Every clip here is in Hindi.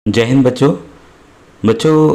जय हिंद बच्चों।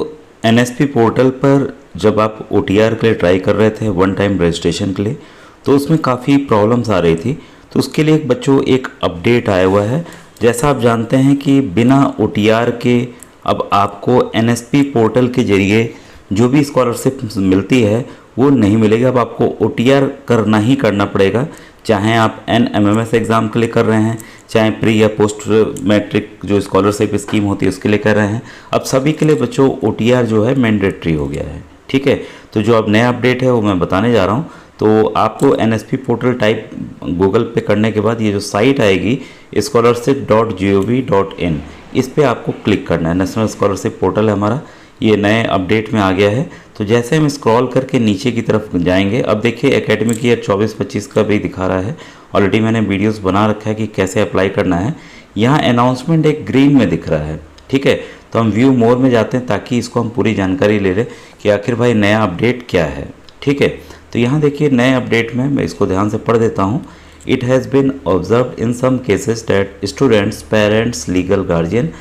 एनएसपी पोर्टल पर जब आप ओटीआर के लिए ट्राई कर रहे थे वन टाइम रजिस्ट्रेशन के लिए, तो उसमें काफ़ी प्रॉब्लम्स आ रही थी। तो उसके लिए बच्चों एक अपडेट आया हुआ है। जैसा आप जानते हैं कि बिना ओटीआर के अब आपको एनएसपी पोर्टल के जरिए जो भी स्कॉलरशिप मिलती है वो नहीं मिलेगी। अब आपको ओटीआर करना ही करना पड़ेगा, चाहे आप एनएमएमएस एग्ज़ाम के लिए कर रहे हैं, चाहे प्री या पोस्ट मैट्रिक जो स्कॉलरशिप स्कीम होती है उसके लिए कर रहे हैं। अब सभी के लिए बच्चों ओटीआर जो है मैंडेटरी हो गया है। ठीक है, तो जो अब नया अपडेट है वो मैं बताने जा रहा हूँ। तो आपको एनएसपी पोर्टल टाइप गूगल पे करने के बाद ये जो साइट आएगी scholarship.gov.in, इस पर आपको क्लिक करना है। नेशनल स्कॉलरशिप पोर्टल है हमारा, ये नए अपडेट में आ गया है। तो जैसे हम स्क्रॉल करके नीचे की तरफ जाएंगे, अब देखिए एकेडमिक ईयर 24-25 का भी दिखा रहा है। ऑलरेडी मैंने वीडियोस बना रखा है कि कैसे अप्लाई करना है। यहाँ अनाउंसमेंट एक ग्रीन में दिख रहा है। ठीक है, तो हम व्यू मोर में जाते हैं ताकि इसको हम पूरी जानकारी ले लें कि आखिर भाई नया अपडेट क्या है। ठीक है, तो यहाँ देखिए नए अपडेट में मैं इसको ध्यान से पढ़ देता हूँ। It has been observed in some cases that students, parents, legal guardian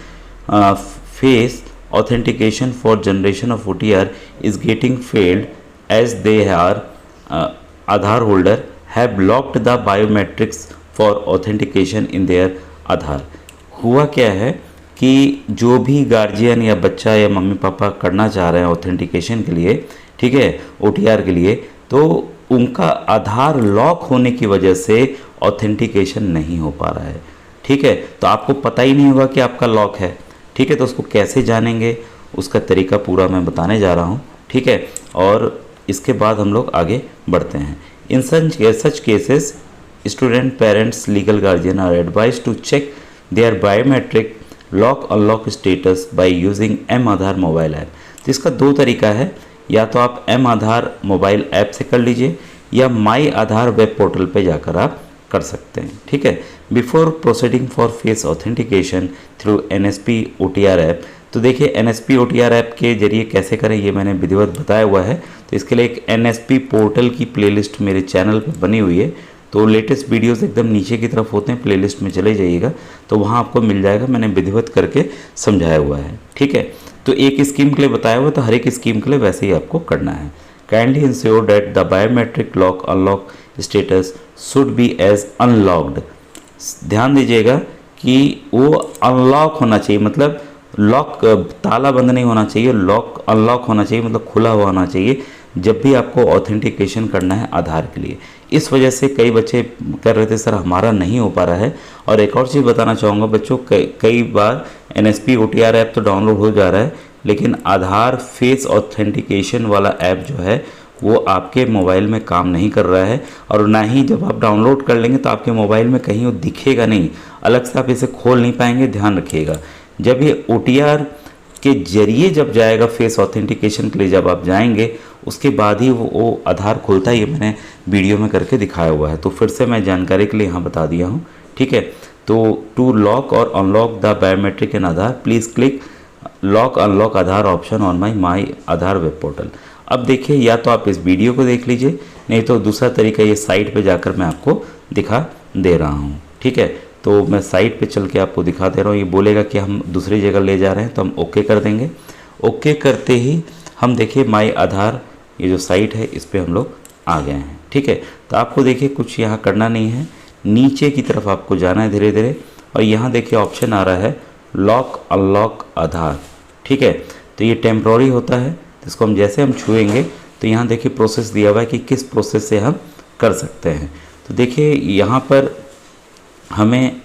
face authentication for generation of OTR is getting failed as they are Aadhaar holder have blocked the biometrics for authentication in their Aadhaar। हुआ क्या है कि जो भी गार्जियन या बच्चा या मम्मी पापा करना चाह रहे हैं ऑथेंटिकेशन के लिए, ठीक है, OTR के लिए, तो उनका आधार लॉक होने की वजह से ऑथेंटिकेशन नहीं हो पा रहा है। ठीक है, तो आपको पता ही नहीं होगा कि आपका लॉक है। ठीक है, तो उसको कैसे जानेंगे उसका तरीका पूरा मैं बताने जा रहा हूँ। ठीक है, और इसके बाद हम लोग आगे बढ़ते हैं। In such cases student, parents, legal guardian are advise to check their biometric lock unlock status by using m Aadhaar mobile app. तो इसका दो तरीका है, या तो आप एम आधार मोबाइल ऐप से कर लीजिए या माई आधार वेब पोर्टल पे जाकर आप कर सकते हैं। ठीक है, before proceeding for face authentication through NSP OTR app. तो देखिए एनएसपी ओटीआर ऐप के जरिए कैसे करें ये मैंने विधिवत बताया हुआ है। तो इसके लिए एक एनएसपी पोर्टल की प्लेलिस्ट मेरे चैनल पर बनी हुई है। तो लेटेस्ट वीडियोस एकदम नीचे की तरफ होते हैं, प्लेलिस्ट में चले जाइएगा तो वहाँ आपको मिल जाएगा। मैंने विधिवत करके समझाया हुआ है। ठीक है, तो एक स्कीम के लिए बताया हुआ, तो हर एक स्कीम के लिए वैसे ही आपको करना है। Kindly ensure that the biometric lock unlock status should be as unlocked. ध्यान दीजिएगा कि वो अनलॉक होना चाहिए, मतलब लॉक ताला बंद नहीं होना चाहिए, लॉक अनलॉक होना चाहिए, मतलब खुला हुआ होना चाहिए जब भी आपको ऑथेंटिकेशन करना है आधार के लिए। इस वजह से कई बच्चे कर रहे थे सर हमारा नहीं हो पा रहा है। और एक और चीज़ बताना चाहूँगा बच्चों, कई बार एनएसपी ओटीआर ऐप तो डाउनलोड हो जा रहा है, लेकिन आधार फेस ऑथेंटिकेशन वाला ऐप जो है वो आपके मोबाइल में काम नहीं कर रहा है। और ना ही जब आप डाउनलोड कर लेंगे तो आपके मोबाइल में कहीं वो दिखेगा नहीं, अलग से आप इसे खोल नहीं पाएंगे। ध्यान रखिएगा, जब ये ओटीआर के जरिए जब जाएगा फेस ऑथेंटिकेशन के लिए, जब आप जाएंगे उसके बाद ही वो आधार खुलता है। ये मैंने वीडियो में करके दिखाया हुआ है, तो फिर से मैं जानकारी के लिए यहाँ बता दिया हूँ। ठीक है, तो टू लॉक और unlock the biometric in Aadhaar please click lock unlock Aadhaar option on my Aadhaar web portal. अब देखिए, या तो आप इस वीडियो को देख लीजिए, नहीं तो दूसरा तरीका ये साइट पे जाकर मैं आपको दिखा दे रहा हूँ। ठीक है, तो मैं साइट पे चल के आपको दिखा दे रहा हूँ। ये बोलेगा कि हम दूसरी जगह ले जा रहे हैं, तो हम ओके कर देंगे। ओके करते ही हम देखिए माई आधार ये जो साइट है इस पर हम लोग आ गए हैं। ठीक है, तो आपको देखिए कुछ यहाँ करना नहीं है, नीचे की तरफ आपको जाना है धीरे धीरे, और यहाँ देखिए ऑप्शन आ रहा है लॉक अनलॉक आधार। ठीक है, तो ये टेम्प्रोरी होता है, तो इसको हम जैसे हम छुएंगे तो यहाँ देखिए प्रोसेस दिया हुआ है कि किस प्रोसेस से हम कर सकते हैं। तो देखिए यहाँ पर हमें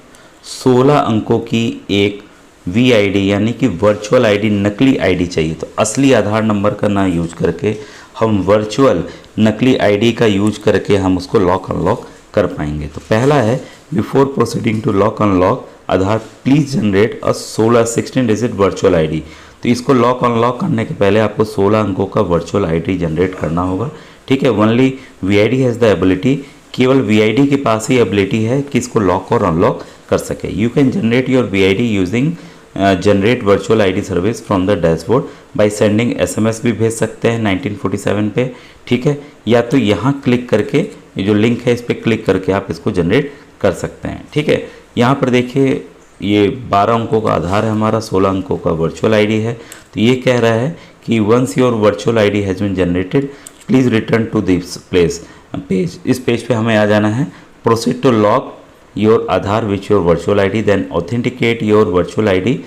16 अंकों की एक VID यानी कि वर्चुअल आईडी, नकली आईडी चाहिए। तो असली आधार नंबर का ना यूज करके हम वर्चुअल नकली आईडी का यूज करके हम उसको लॉक अनलॉक कर पाएंगे। तो पहला है before proceeding to lock unlock Aadhaar please generate a 16 digit virtual ID. तो इसको लॉक अनलॉक करने के पहले आपको 16 अंकों का वर्चुअल आईडी जनरेट करना होगा। ठीक है, only VID has the ability, केवल VID के पास ही एबिलिटी है कि इसको लॉक और अनलॉक कर सके। You can generate your VID using generate virtual ID service from the dashboard by sending SMS भी भेज सकते हैं 1947 पे। ठीक है, या तो यहाँ क्लिक करके ये जो लिंक है इस पर क्लिक करके आप इसको जनरेट कर सकते हैं। ठीक है, यहाँ पर देखिए ये 12 अंकों का आधार है हमारा, 16 अंकों का वर्चुअल आईडी है। तो ये कह रहा है कि once your virtual ID has been generated please return to this page. इस पेज पे हमें आ जाना है। Proceed to log your Aadhaar which your virtual ID, then authenticate your virtual ID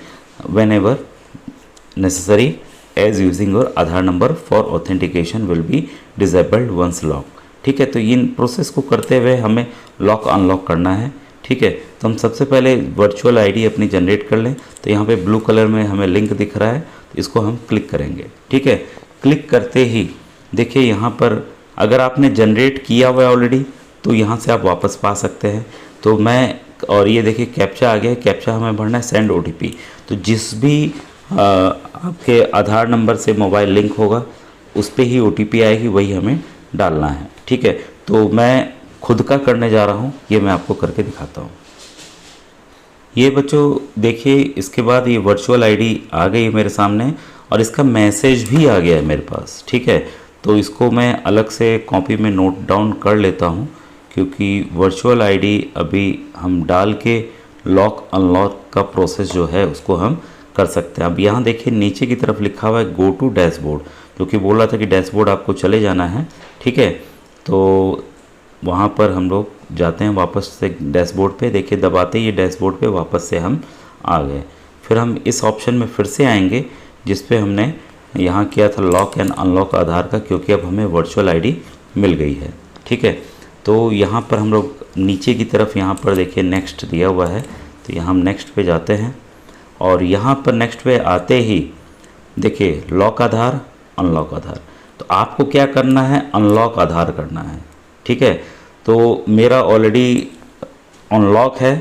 whenever necessary as using your Aadhaar number for authentication will be disabled once lock. ठीक है, तो इन प्रोसेस को करते हुए हमें लॉक अनलॉक करना है। ठीक है, तो हम सबसे पहले वर्चुअल आईडी अपनी जनरेट कर लें। तो यहाँ पे ब्लू कलर में हमें लिंक दिख रहा है, तो इसको हम क्लिक करेंगे। ठीक है, क्लिक करते ही देखिए यहाँ पर अगर आपने जनरेट किया हुआ है ऑलरेडी तो यहाँ से आप वापस पा सकते हैं। तो मैं और ये देखिए कैप्चा आ गया है, कैप्चा हमें भरना है सेंड ओटीपी। तो जिस भी आपके आधार नंबर से मोबाइल लिंक होगा उस पर ही ओटीपी आएगी, वही हमें डालना है। ठीक है, तो मैं खुद का करने जा रहा हूँ, ये मैं आपको करके दिखाता हूँ। ये बच्चों देखिए इसके बाद ये वर्चुअल आईडी आ गई है मेरे सामने और इसका मैसेज भी आ गया है मेरे पास। ठीक है, तो इसको मैं अलग से कॉपी में नोट डाउन कर लेता हूँ, क्योंकि वर्चुअल आईडी अभी हम डाल के लॉक अनलॉक का प्रोसेस जो है उसको हम कर सकते हैं। अब यहाँ देखिए नीचे की तरफ लिखा हुआ है गो टू डैशबोर्ड, जो कि बोल रहा था कि डैशबोर्ड आपको चले जाना है। ठीक है, तो वहाँ पर हम लोग जाते हैं वापस से डैशबोर्ड पे। देखिए दबाते ही ये डैशबोर्ड पे वापस से हम आ गए। फिर हम इस ऑप्शन में फिर से आएंगे जिस पे हमने यहाँ किया था लॉक एंड अनलॉक आधार का, क्योंकि अब हमें वर्चुअल आईडी मिल गई है। ठीक है, तो यहाँ पर हम लोग नीचे की तरफ यहाँ पर देखिए नेक्स्ट दिया हुआ है, तो यहाँ हम नेक्स्ट पे जाते हैं और यहाँ पर नेक्स्ट पे आते ही देखिए लॉक आधार अनलॉक आधार। तो आपको क्या करना है, अनलॉक आधार करना है। ठीक है, तो मेरा ऑलरेडी अनलॉक है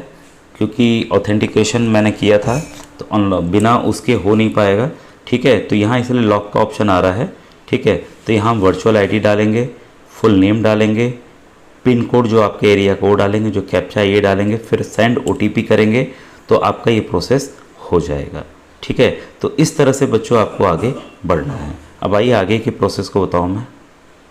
क्योंकि ऑथेंटिकेशन मैंने किया था, तो अनलॉक बिना उसके हो नहीं पाएगा। ठीक है, तो यहाँ इसलिए लॉक का ऑप्शन आ रहा है। ठीक है, तो यहाँ हम वर्चुअल आईडी डालेंगे, फुल नेम डालेंगे, पिन कोड जो आपके एरिया को डालेंगे, जो कैप्चा ये डालेंगे, फिर सेंड ओटीपी करेंगे तो आपका ये प्रोसेस हो जाएगा। ठीक है, तो इस तरह से बच्चों आपको आगे बढ़ना है। अब आइए आगे की प्रोसेस को बताऊँ मैं।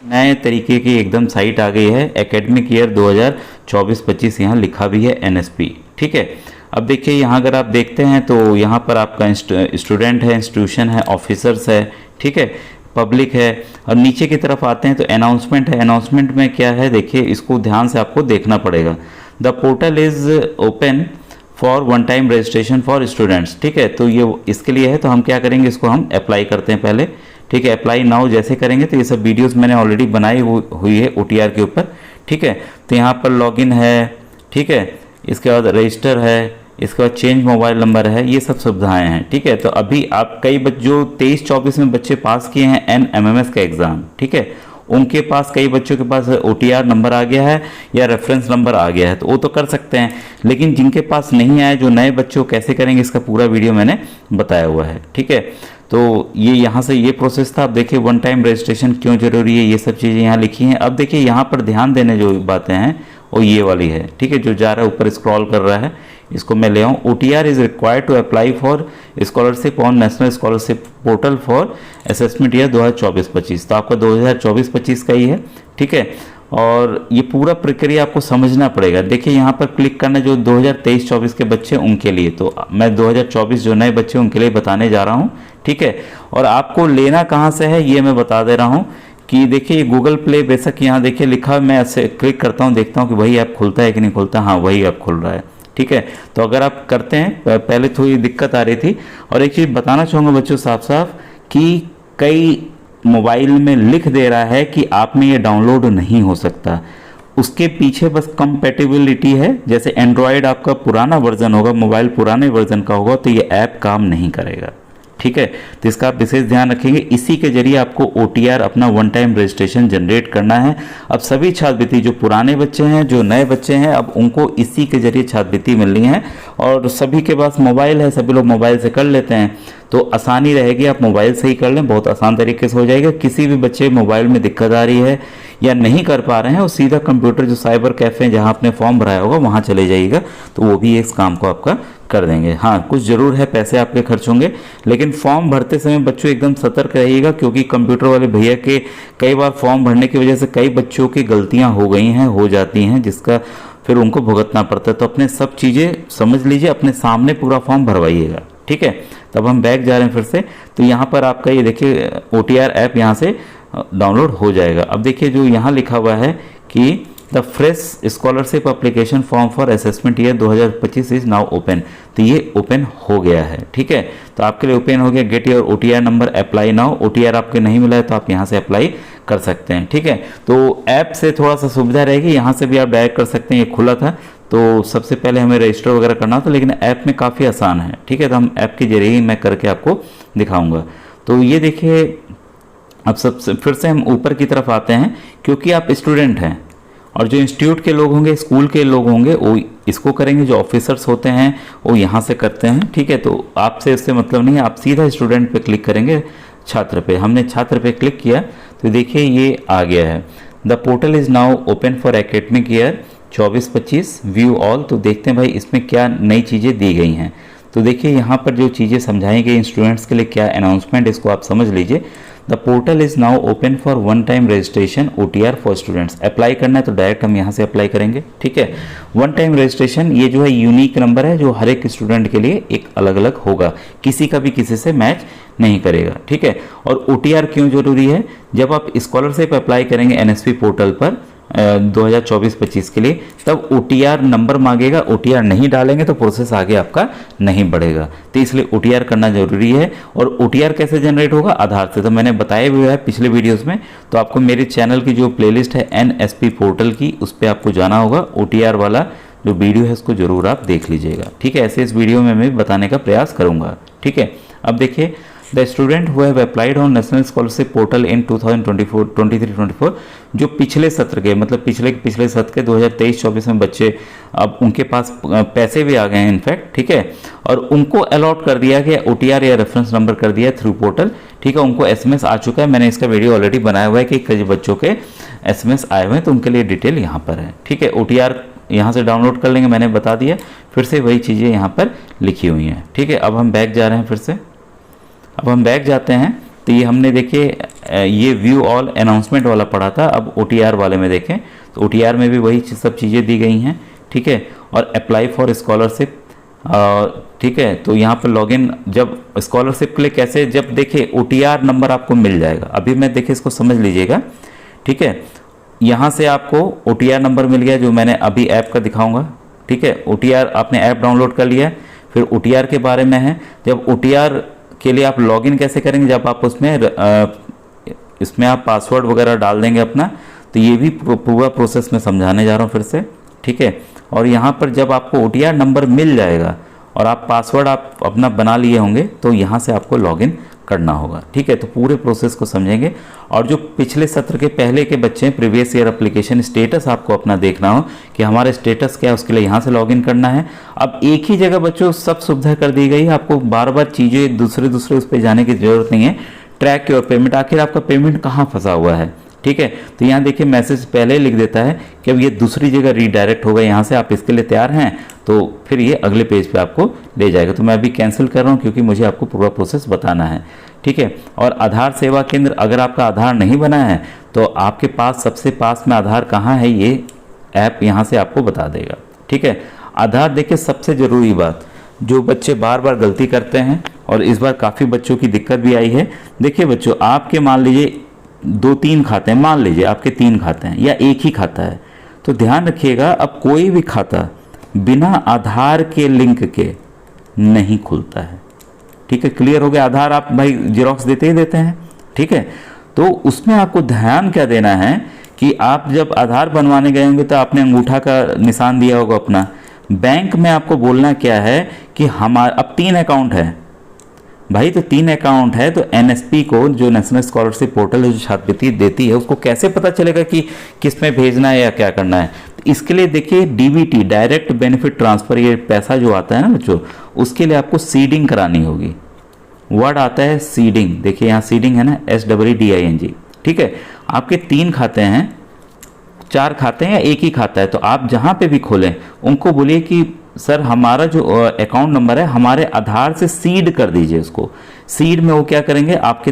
नए तरीके की एकदम साइट आ गई है, एकेडमिक ईयर 2024-25 यहाँ लिखा भी है NSP। ठीक है, अब देखिए यहाँ अगर आप देखते हैं तो यहाँ पर आपका स्टूडेंट है, इंस्टीट्यूशन है, ऑफिसर्स है, ठीक है, पब्लिक है। और नीचे की तरफ आते हैं तो अनाउंसमेंट है। अनाउंसमेंट में क्या है देखिए, इसको ध्यान से आपको देखना पड़ेगा। The portal is open for one time registration for students. ठीक है, तो ये इसके लिए है, तो हम क्या करेंगे, इसको हम अप्लाई करते हैं पहले। ठीक है, अप्लाई नाउ जैसे करेंगे तो ये सब वीडियोस मैंने ऑलरेडी बनाई हुई है OTR के ऊपर। ठीक है, तो यहाँ पर लॉगिन है, ठीक है, इसके बाद रजिस्टर है, इसके बाद चेंज मोबाइल नंबर है, ये सब सुविधाएं हैं। ठीक है, तो अभी आप कई जो 23-24 में बच्चे पास किए हैं NMMS का एग्ज़ाम, ठीक है, उनके पास कई बच्चों के पास OTR नंबर आ गया है या रेफरेंस नंबर आ गया है, तो वो तो कर सकते हैं। लेकिन जिनके पास नहीं आया, जो नए बच्चों कैसे करेंगे, इसका पूरा वीडियो मैंने बताया हुआ है। ठीक है, तो ये यहाँ से ये प्रोसेस था। अब देखिए वन टाइम रजिस्ट्रेशन क्यों जरूरी है, ये सब चीज़ें यहाँ लिखी हैं। अब देखिए यहाँ पर ध्यान देने जो बातें हैं वो ये वाली है। ठीक है, जो जा रहा है ऊपर स्क्रॉल कर रहा है, इसको मैं ले आऊँ। OTR is required to apply for scholarship on national scholarship portal for assessment year 2024-25। तो आपका 2024-25 का ही है। ठीक है, और ये पूरा प्रक्रिया आपको समझना पड़ेगा। देखिए यहाँ पर क्लिक करना जो 2023-24 के बच्चे उनके लिए, तो मैं 2024 जो नए बच्चे उनके लिए बताने जा रहा हूँ। ठीक है, और आपको लेना कहाँ से है ये मैं बता दे रहा हूँ कि देखिए गूगल प्ले बेशक यहाँ देखिए लिखा, मैं ऐसे क्लिक करता हूँ, देखता हूँ कि वही ऐप खुलता है कि नहीं खुलता। हाँ, वही ऐप खुल रहा है। ठीक है, तो अगर आप करते हैं, पहले थोड़ी दिक्कत आ रही थी। और एक चीज़ बताना चाहूँगा बच्चों साफ साफ कि कई मोबाइल में लिख दे रहा है कि आप में ये डाउनलोड नहीं हो सकता, उसके पीछे बस कंपैटिबिलिटी है। जैसे एंड्रॉयड आपका पुराना वर्जन होगा, मोबाइल पुराने वर्जन का होगा, तो ये ऐप काम नहीं करेगा। ठीक है, तो इसका आप विशेष ध्यान रखेंगे। इसी के जरिए आपको OTR अपना वन टाइम रजिस्ट्रेशन जनरेट करना है। अब सभी छात्रवृत्ति, जो पुराने बच्चे हैं, जो नए बच्चे हैं, अब उनको इसी के जरिए छात्रवृत्ति मिलनी है। और सभी के पास मोबाइल है, सभी लोग मोबाइल से कर लेते हैं, तो आसानी रहेगी। आप मोबाइल से ही कर लें, बहुत आसान तरीके से हो जाएगा। किसी भी बच्चे मोबाइल में दिक्कत आ रही है या नहीं कर पा रहे हैं, वो सीधा कंप्यूटर जो साइबर कैफ़े जहाँ आपने फॉर्म भराया होगा वहाँ चले जाइएगा, तो वो भी इस काम को आपका कर देंगे। हाँ, कुछ ज़रूर है, पैसे आपके खर्च होंगे, लेकिन फॉर्म भरते समय बच्चों एकदम सतर्क रहिएगा, क्योंकि कंप्यूटर वाले भैया के कई बार फॉर्म भरने की वजह से कई बच्चों की गलतियाँ हो गई हैं, हो जाती हैं, जिसका फिर उनको भुगतना पड़ता है। तो अपने सब चीज़ें समझ लीजिए, अपने सामने पूरा फॉर्म भरवाइएगा, ठीक है। तब हम बैक जा रहे हैं फिर से, तो यहाँ पर आपका ये देखिए OTR ऐप यहाँ से डाउनलोड हो जाएगा। अब देखिए जो यहाँ लिखा हुआ है कि the fresh scholarship application form for assessment year 2025 is now open, तो ये ओपन हो गया है, ठीक है। तो आपके लिए ओपन हो गया। Get your OTR number, apply now. OTR आपके नहीं मिला है तो आप यहाँ से अप्लाई कर सकते हैं, ठीक है। तो ऐप से थोड़ा सा सुविधा रहेगी, यहाँ से भी आप डायरेक्ट कर सकते हैं। ये खुला था तो सबसे पहले हमें रजिस्टर वगैरह करना था, लेकिन ऐप में काफ़ी आसान है, ठीक है। तो हम ऐप के जरिए ही मैं करके आपको दिखाऊंगा। तो ये देखिए, अब सबसे फिर से हम ऊपर की तरफ आते हैं, क्योंकि आप स्टूडेंट हैं और जो इंस्टीट्यूट के लोग होंगे, स्कूल के लोग होंगे, वो इसको करेंगे। जो ऑफिसर्स होते हैं वो यहाँ से करते हैं, ठीक है। तो आपसे इससे मतलब नहीं है, आप सीधा स्टूडेंट पे क्लिक करेंगे, छात्र पे। हमने छात्र पे क्लिक किया तो देखिए ये आ गया है, the portal is now open for academic year 24-25 view all. तो देखते हैं भाई इसमें क्या नई चीज़ें दी गई हैं। तो देखिए यहाँ पर जो चीज़ें समझाई गई स्टूडेंट्स के लिए, क्या अनाउंसमेंट, इसको आप समझ लीजिए। The portal is now open for one time registration OTR for students. Apply करना है तो डायरेक्ट हम यहाँ से अप्लाई करेंगे, ठीक है। वन टाइम रजिस्ट्रेशन, ये जो है यूनिक नंबर है जो हर एक स्टूडेंट के लिए एक अलग अलग होगा, किसी का भी किसी से मैच नहीं करेगा, ठीक है। और OTR क्यों जरूरी है? जब आप स्कॉलरशिप अप्लाई करेंगे NSP पोर्टल पर 2024-25 के लिए, तब OTR नंबर मांगेगा। OTR नहीं डालेंगे तो प्रोसेस आगे आपका नहीं बढ़ेगा, तो इसलिए OTR करना जरूरी है। और OTR कैसे जनरेट होगा? आधार से। तो मैंने बताया हुआ है पिछले वीडियोस में, तो आपको मेरे चैनल की जो प्लेलिस्ट है NSP पोर्टल की, उस पर आपको जाना होगा। OTR वाला जो वीडियो है उसको जरूर आप देख लीजिएगा, ठीक है। ऐसे इस वीडियो में मैं बताने का प्रयास करूँगा, ठीक है। अब देखिए, the student who have applied on national scholarship portal in 2023-24 जो पिछले सत्र के, मतलब पिछले सत्र के 2023-24 में बच्चे, अब उनके पास पैसे भी आ गए हैं इनफैक्ट, ठीक है। और उनको अलॉट कर दिया गया OTR या रेफरेंस नंबर कर दिया थ्रू पोर्टल, ठीक है। उनको SMS आ चुका है, मैंने इसका वीडियो ऑलरेडी बनाया हुआ है कि कई बच्चों के SMS आए हुए हैं, तो उनके लिए डिटेल यहाँ पर है, ठीक है। OTR यहाँ से डाउनलोड कर लेंगे, मैंने बता दिया। फिर से वही चीज़ें यहाँ पर लिखी हुई हैं, ठीक है। अब हम बैक जा रहे हैं, फिर से अब हम बैक जाते हैं। तो ये हमने देखिए ये व्यू ऑल अनाउंसमेंट वाला पढ़ा था, अब OTR वाले में देखें तो OTR में भी वही सब चीज़ें दी गई हैं, ठीक है। और अप्लाई फॉर स्कॉलरशिप, ठीक है। तो यहाँ पर लॉगिन, जब स्कॉलरशिप के लिए कैसे, जब देखिए OTR नंबर आपको मिल जाएगा। अभी मैं देखिए इसको समझ लीजिएगा, ठीक है। यहाँ से आपको OTR नंबर मिल गया जो मैंने अभी ऐप का दिखाऊंगा, ठीक है। OTR आपने ऐप डाउनलोड कर लिया, फिर OTR के बारे में है। जब OTR के लिए आप लॉगिन कैसे करेंगे, जब आप इसमें आप पासवर्ड वगैरह डाल देंगे अपना, तो ये भी पूरा प्रोसेस में समझाने जा रहा हूँ फिर से, ठीक है। और यहाँ पर जब आपको OTR नंबर मिल जाएगा और आप पासवर्ड आप अपना बना लिए होंगे, तो यहाँ से आपको लॉगिन करना होगा, ठीक है। तो पूरे प्रोसेस को समझेंगे। और जो पिछले सत्र के पहले के बच्चे हैं, प्रीवियस ईयर एप्लीकेशन स्टेटस आपको अपना देखना हो कि हमारे स्टेटस क्या है, उसके लिए यहाँ से लॉगिन करना है। अब एक ही जगह बच्चों सब सुविधा कर दी गई है, आपको बार बार चीज़ें दूसरे उस पर जाने की जरूरत नहीं है। ट्रैक योर पेमेंट, आखिर आपका पेमेंट कहाँ फंसा हुआ है, ठीक है। तो यहाँ देखिए मैसेज पहले लिख देता है कि अब ये दूसरी जगह रीडायरेक्ट होगा, यहाँ से आप इसके लिए तैयार हैं, तो फिर ये अगले पेज पे आपको ले जाएगा। तो मैं अभी कैंसिल कर रहा हूँ क्योंकि मुझे आपको पूरा प्रोसेस बताना है, ठीक है। और आधार सेवा केंद्र, अगर आपका आधार नहीं बना है तो आपके पास सबसे पास में आधार कहाँ है, ये ऐप यहाँ से आपको बता देगा, ठीक है। आधार देखिए सबसे ज़रूरी बात, जो बच्चे बार बार गलती करते हैं और इस बार काफ़ी बच्चों की दिक्कत भी आई है। देखिए बच्चों, आपके मान लीजिए 2-3 खाते हैं, मान लीजिए आपके 3 खाते हैं या एक ही खाता है, तो ध्यान रखिएगा अब कोई भी खाता बिना आधार के लिंक के नहीं खुलता है, ठीक है। क्लियर हो गया? आधार आप भाई जेरोक्स देते ही देते हैं, ठीक है। तो उसमें आपको ध्यान क्या देना है कि आप जब आधार बनवाने गए होंगे तो आपने अंगूठा का निशान दिया होगा अपना। बैंक में आपको बोलना क्या है कि हमारा अब 3 अकाउंट है भाई, तो 3 अकाउंट है, तो NSP को, जो नेशनल स्कॉलरशिप पोर्टल है जो छात्रवृत्ति देती है, उसको कैसे पता चलेगा कि किस में भेजना है या क्या करना है। तो इसके लिए देखिए DBT, डायरेक्ट बेनिफिट ट्रांसफर, ये पैसा जो आता है ना बच्चों, उसके लिए आपको सीडिंग करानी होगी। वर्ड आता है सीडिंग, देखिए यहाँ सीडिंग है ना, SEEDING, ठीक है। आपके 3 खाते हैं, 4 खाते हैं या एक ही खाता है, तो आप जहाँ पे भी खोलें उनको बोलिए कि सर हमारा जो अकाउंट नंबर है हमारे आधार से सीड कर दीजिए उसको। सीड में वो क्या करेंगे, आपके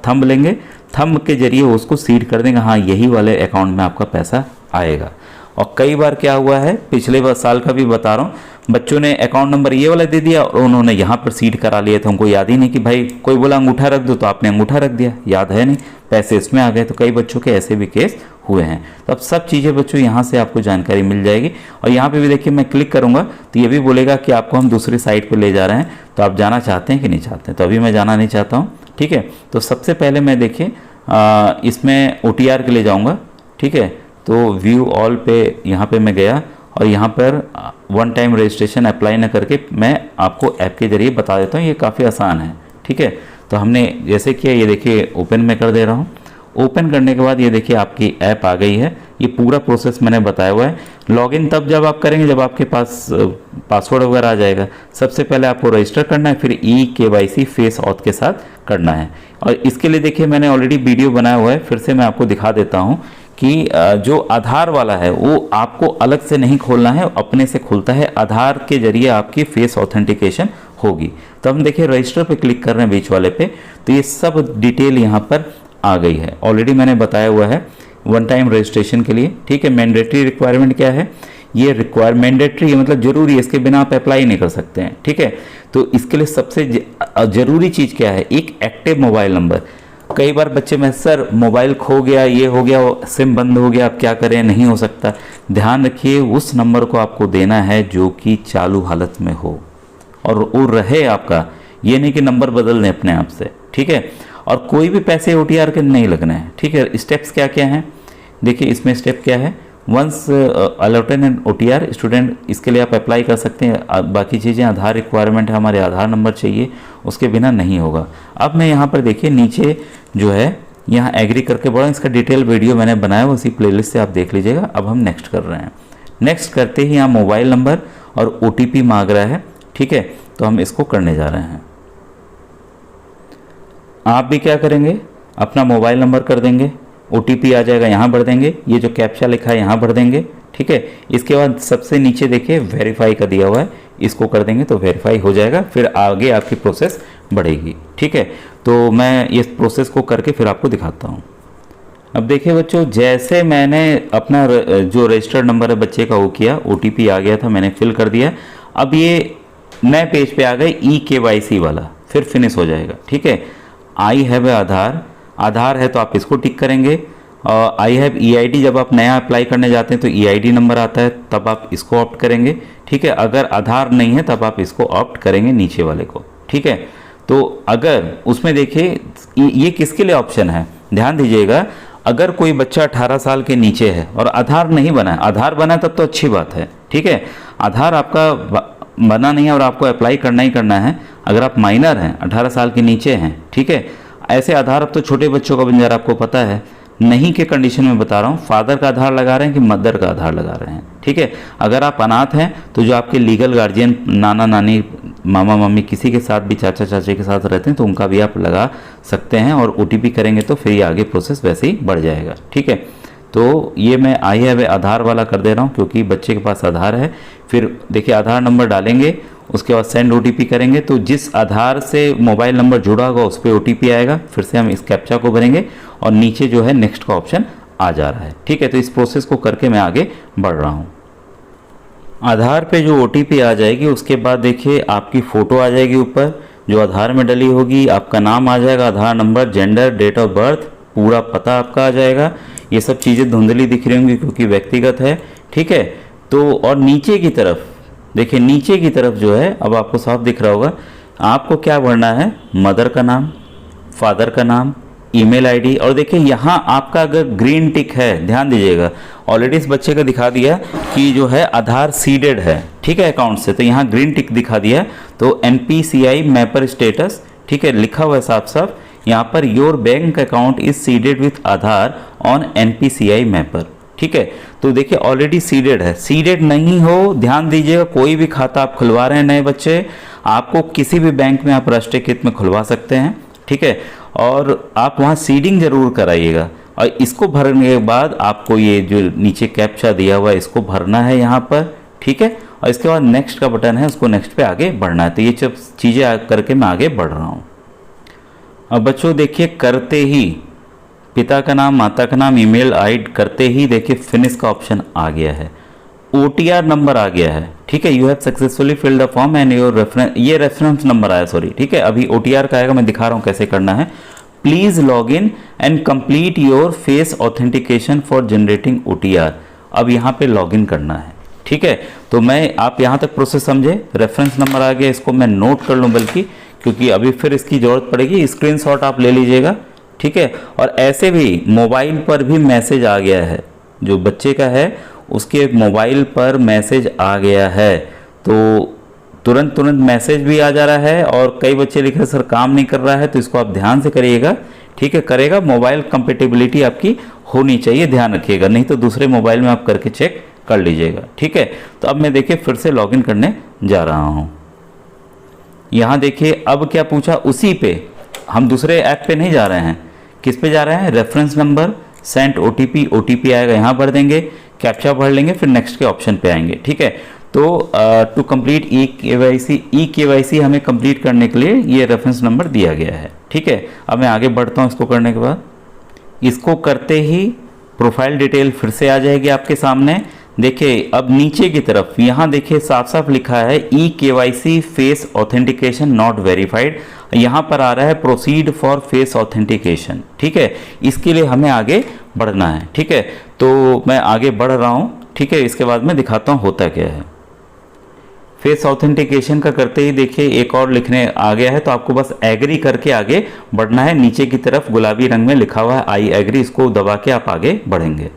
थंब लेंगे, थंब के जरिए उसको सीड कर देंगे, हाँ यही वाले अकाउंट में आपका पैसा आएगा। और कई बार क्या हुआ है, पिछले साल का भी बता रहा हूँ, बच्चों ने अकाउंट नंबर ये वाला दे दिया और उन्होंने यहाँ पर सीड करा लिया था, उनको याद ही नहीं कि भाई कोई बोला अंगूठा रख दो तो आपने अंगूठा रख दिया, याद है नहीं, पैसे इसमें आ गए। तो कई बच्चों के ऐसे भी केस हुए हैं। तो अब सब चीज़ें बच्चों यहाँ से आपको जानकारी मिल जाएगी। और यहाँ पे भी देखिए मैं क्लिक करूँगा तो ये भी बोलेगा कि आपको हम दूसरी साइट पे ले जा रहे हैं, तो आप जाना चाहते हैं कि नहीं चाहते हैं। तो अभी मैं जाना नहीं चाहता हूँ, ठीक है। तो सबसे पहले मैं देखिए इसमें OTR के लिए जाऊँगा, ठीक है। तो व्यू ऑल पे यहाँ पे मैं गया और यहाँ पर वन टाइम रजिस्ट्रेशन अप्लाई ना करके मैं आपको ऐप के जरिए बता देता हूँ, ये काफ़ी आसान है, ठीक है। तो हमने जैसे किया, ये देखिए ओपन मैं कर दे रहा हूँ। ओपन करने के बाद ये देखिए आपकी ऐप आ गई है। ये पूरा प्रोसेस मैंने बताया हुआ है। लॉगिन तब जब आप करेंगे जब आपके पास पासवर्ड वगैरह आ जाएगा। सबसे पहले आपको रजिस्टर करना है, फिर eKYC फेस ऑथ के साथ करना है। और इसके लिए देखिए मैंने ऑलरेडी वीडियो बनाया हुआ है, फिर से मैं आपको दिखा देता हूँ कि जो आधार वाला है वो आपको अलग से नहीं खोलना है, अपने से खुलता है। आधार के जरिए आपकी फेस ऑथेंटिकेशन होगी। तो हम देखिए रजिस्टर पे क्लिक कर रहे हैं बीच वाले पे, तो ये सब डिटेल यहाँ पर आ गई है। ऑलरेडी मैंने बताया हुआ है वन टाइम रजिस्ट्रेशन के लिए, ठीक है। मैंडेटरी रिक्वायरमेंट क्या है, ये मैंडेटरी मतलब जरूरी है, इसके बिना आप अप्लाई नहीं कर सकते हैं, ठीक है। तो इसके लिए सबसे जरूरी चीज़ क्या है, एक एक्टिव मोबाइल नंबर। कई बार बच्चे में सर मोबाइल खो गया, ये हो गया, सिम बंद हो गया, अब क्या करें, नहीं हो सकता। ध्यान रखिए उस नंबर को आपको देना है जो कि चालू हालत में हो और वो रहे आपका, ये नहीं कि नंबर बदल दें अपने आप से, ठीक है। और कोई भी पैसे OTR के नहीं लगने हैं, ठीक है। स्टेप्स क्या क्या हैं देखिए, इसमें स्टेप क्या है, once allotted and OTR student, इसके लिए आप अप्लाई कर सकते हैं। बाकी चीज़ें आधार रिक्वायरमेंट है, हमारे आधार नंबर चाहिए, उसके बिना नहीं होगा। अब मैं यहाँ पर देखिए नीचे जो है यहाँ एग्री करके बढ़ा, इसका डिटेल वीडियो मैंने बनाया हुआ, उसी प्लेलिस्ट से आप देख लीजिएगा। अब हम नेक्स्ट कर रहे हैं। नेक्स्ट करते ही यहाँ मोबाइल नंबर और OTP मांग रहा है, ठीक है। तो हम इसको करने जा रहे हैं। आप भी क्या करेंगे, अपना मोबाइल नंबर कर देंगे, OTP आ जाएगा, यहाँ भर देंगे, ये जो कैप्चा लिखा है यहाँ भर देंगे, ठीक है। इसके बाद सबसे नीचे देखिए वेरीफाई का दिया हुआ है, इसको कर देंगे तो वेरीफाई हो जाएगा, फिर आगे आपकी प्रोसेस बढ़ेगी, ठीक है। तो मैं इस प्रोसेस को करके फिर आपको दिखाता हूँ। अब देखिए बच्चों, जैसे मैंने अपना जो रजिस्टर्ड नंबर है बच्चे का वो किया, OTP आ गया था, मैंने फिल कर दिया। अब ये नए पेज पे आ गए eKYC वाला, फिर फिनिश हो जाएगा, ठीक है। आई हैव आधार, आधार है तो आप इसको टिक करेंगे। और आई हैव EID, जब आप नया अप्लाई करने जाते हैं तो EID नंबर आता है, तब आप इसको ऑप्ट करेंगे, ठीक है। अगर आधार नहीं है तब आप इसको ऑप्ट करेंगे नीचे वाले को, ठीक है। तो अगर उसमें देखिए ये किसके लिए ऑप्शन है, ध्यान दीजिएगा। अगर कोई बच्चा 18 साल के नीचे है और आधार नहीं बना है, आधार बना तब तो अच्छी बात है, ठीक है। आधार आपका बना नहीं है और आपको अप्लाई करना ही करना है। अगर आप माइनर हैं, 18 साल के नीचे हैं, ठीक है। ऐसे आधार अब तो छोटे बच्चों का बन जा रहा है, आपको पता है। नहीं के कंडीशन में बता रहा हूँ, फादर का आधार लगा रहे हैं कि मदर का आधार लगा रहे हैं, ठीक है। अगर आप अनाथ हैं तो जो आपके लीगल गार्जियन, नाना नानी, मामा मामी, किसी के साथ भी, चाचा चाची के साथ रहते हैं तो उनका भी आप लगा सकते हैं। और OTP करेंगे तो फिर ये आगे प्रोसेस वैसे ही बढ़ जाएगा, ठीक है। तो ये मैं आई हैव आधार वाला कर दे रहा हूँ क्योंकि बच्चे के पास आधार है। फिर देखिए आधार नंबर डालेंगे, उसके बाद सेंड OTP करेंगे, तो जिस आधार से मोबाइल नंबर जुड़ा होगा उस पर OTP आएगा। फिर से हम इस कैप्चा को भरेंगे और नीचे जो है नेक्स्ट का ऑप्शन आ जा रहा है, ठीक है। तो इस प्रोसेस को करके मैं आगे बढ़ रहा हूँ। आधार पे जो OTP आ जाएगी उसके बाद देखिए आपकी फ़ोटो आ जाएगी ऊपर जो आधार में डली होगी, आपका नाम आ जाएगा, Aadhaar number, gender, date of birth, पूरा पता आपका आ जाएगा। ये सब चीज़ें धुंधली दिख रही होंगी क्योंकि व्यक्तिगत है, ठीक है। तो और नीचे की तरफ देखिए, नीचे की तरफ जो है अब आपको साफ दिख रहा होगा, आपको क्या भरना है, मदर का नाम, फादर का नाम, ईमेल आईडी। और देखिए यहाँ आपका अगर ग्रीन टिक है, ध्यान दीजिएगा, ऑलरेडी इस बच्चे का दिखा दिया कि जो है आधार सीडेड है, ठीक है, अकाउंट से, तो यहाँ ग्रीन टिक दिखा दिया। तो NPCI मैपर स्टेटस, ठीक है, लिखा हुआ है साफ साफ यहाँ पर, your bank account is seeded with Aadhaar on NPCI mapper, ठीक है। तो देखिए ऑलरेडी सीडेड है। सीडेड नहीं हो, ध्यान दीजिएगा, कोई भी खाता आप खुलवा रहे हैं नए बच्चे, आपको किसी भी बैंक में आप राष्ट्रीय हित में खुलवा सकते हैं, ठीक है। और आप वहाँ सीडिंग जरूर कराइएगा। और इसको भरने के बाद आपको ये जो नीचे कैप्चा दिया हुआ है इसको भरना है यहाँ पर, ठीक है। और इसके बाद नेक्स्ट का बटन है, उसको नेक्स्ट पे आगे बढ़ना है। तो ये सब चीज़ें करके मैं आगे बढ़ रहा हूँ। अब बच्चों देखिए करते ही पिता का नाम, माता का नाम, ईमेल आईडी करते ही देखिए फिनिश का ऑप्शन आ गया है, OTR नंबर आ गया है। ठीक है, you have successfully filled the form and your reference, ये रेफरेंस नंबर आया, सॉरी। ठीक है, अभी OTR का आएगा, मैं दिखा रहा हूँ कैसे करना है। Please log in and complete your face authentication for generating OTR। अब यहाँ पे लॉग इन करना है। ठीक है, तो मैं, आप यहाँ तक प्रोसेस समझे, रेफरेंस नंबर आ गया, इसको मैं नोट कर लूँ बल्कि, क्योंकि अभी फिर इसकी ज़रूरत पड़ेगी। स्क्रीनशॉट आप ले लीजिएगा। ठीक है, और ऐसे भी मोबाइल पर भी मैसेज आ गया है, जो बच्चे का है उसके मोबाइल पर मैसेज आ गया है, तो तुरंत मैसेज भी आ जा रहा है। और कई बच्चे लिख रहे सर काम नहीं कर रहा है, तो इसको आप ध्यान से करिएगा। ठीक है, करेगा, मोबाइल कंपेटिबिलिटी आपकी होनी चाहिए, ध्यान रखिएगा, नहीं तो दूसरे मोबाइल में आप करके चेक कर लीजिएगा। ठीक है, तो अब मैं देखिए फिर से लॉगिन करने जा रहा हूँ। यहाँ देखिए अब क्या पूछा, उसी पे हम दूसरे ऐप पे नहीं जा रहे हैं, किस पे जा रहे हैं, रेफरेंस नंबर, सेंट OTP आएगा, यहाँ भर देंगे, कैप्चा भर लेंगे, फिर नेक्स्ट के ऑप्शन पे आएंगे। ठीक है, तो टू कंप्लीट ई-KYC हमें कंप्लीट करने के लिए ये रेफरेंस नंबर दिया गया है। ठीक है, अब मैं आगे बढ़ता हूँ। इसको करने के बाद, इसको करते ही प्रोफाइल डिटेल फिर से आ जाएगी आपके सामने। देखिए अब नीचे की तरफ यहाँ देखिए साफ साफ लिखा है ई-KYC फेस ऑथेंटिकेशन नॉट वेरीफाइड, यहाँ पर आ रहा है प्रोसीड फॉर फेस ऑथेंटिकेशन। ठीक है, इसके लिए हमें आगे बढ़ना है। ठीक है, तो मैं आगे बढ़ रहा हूँ। ठीक है, इसके बाद मैं दिखाता हूँ होता क्या है। फेस ऑथेंटिकेशन का करते ही देखिए एक और लिखने आ गया है, तो आपको बस एग्री करके आगे बढ़ना है। नीचे की तरफ गुलाबी रंग में लिखा हुआ है आई एग्री, इसको दबा के आप आगे बढ़ेंगे।